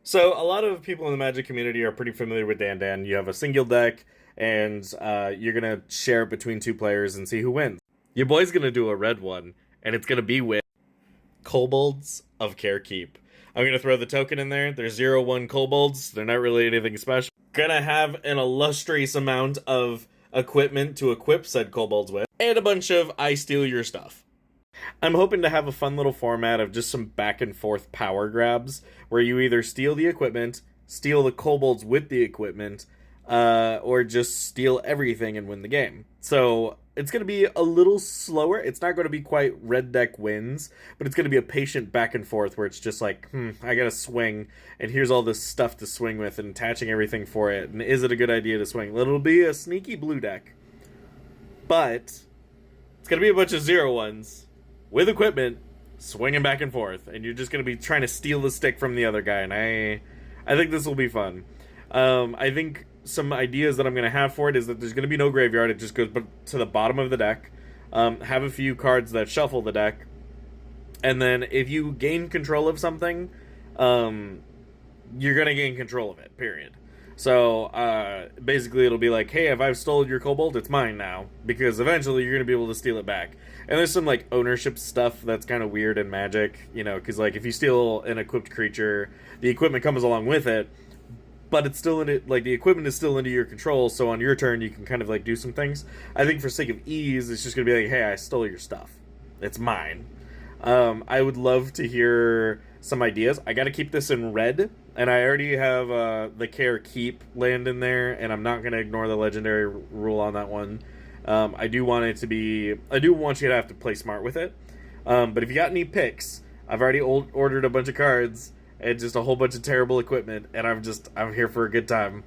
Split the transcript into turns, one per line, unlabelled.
So a lot of people in the Magic community are pretty familiar with Dandan. You have a single deck, and you're gonna share it between two players and see who wins. Your boy's gonna do a red one, and it's gonna be with Kobolds of Carekeep. I'm gonna throw the token in there. They're 0/1 kobolds. They're not really anything special. Gonna have an illustrious amount of equipment to equip said kobolds with, and a bunch of I steal your stuff. I'm hoping to have a fun little format of just some back and forth power grabs, where you either steal the equipment, steal the kobolds with the equipment, or just steal everything and win the game. So it's going to be a little slower. It's not going to be quite red deck wins, but it's going to be a patient back and forth where it's just like, I got to swing, and here's all this stuff to swing with and attaching everything for it. And is it a good idea to swing? It'll be a sneaky blue deck, but it's going to be a bunch of 0/1s with equipment swinging back and forth, and you're just going to be trying to steal the stick from the other guy, and I think this will be fun. I think some ideas that I'm going to have for it is that there's going to be no graveyard. It just goes to the bottom of the deck. Have a few cards that shuffle the deck, and then if you gain control of something, you're going to gain control of it, period. So basically it'll be like, hey, if I've stolen your kobold, it's mine now, because eventually you're going to be able to steal it back. And there's some like ownership stuff that's kind of weird in Magic, because like if you steal an equipped creature, the equipment comes along with it, but it's still in it, like the equipment is still under your control, so on your turn you can kind of like do some things. I think for sake of ease, it's just going to be like, hey, I stole your stuff. It's mine. I would love to hear some ideas. I got to keep this in red, and I already have the Care Keep land in there, and I'm not going to ignore the legendary rule on that one. I do want you to have to play smart with it. But if you got any picks, I've already ordered a bunch of cards and just a whole bunch of terrible equipment, and I'm here for a good time.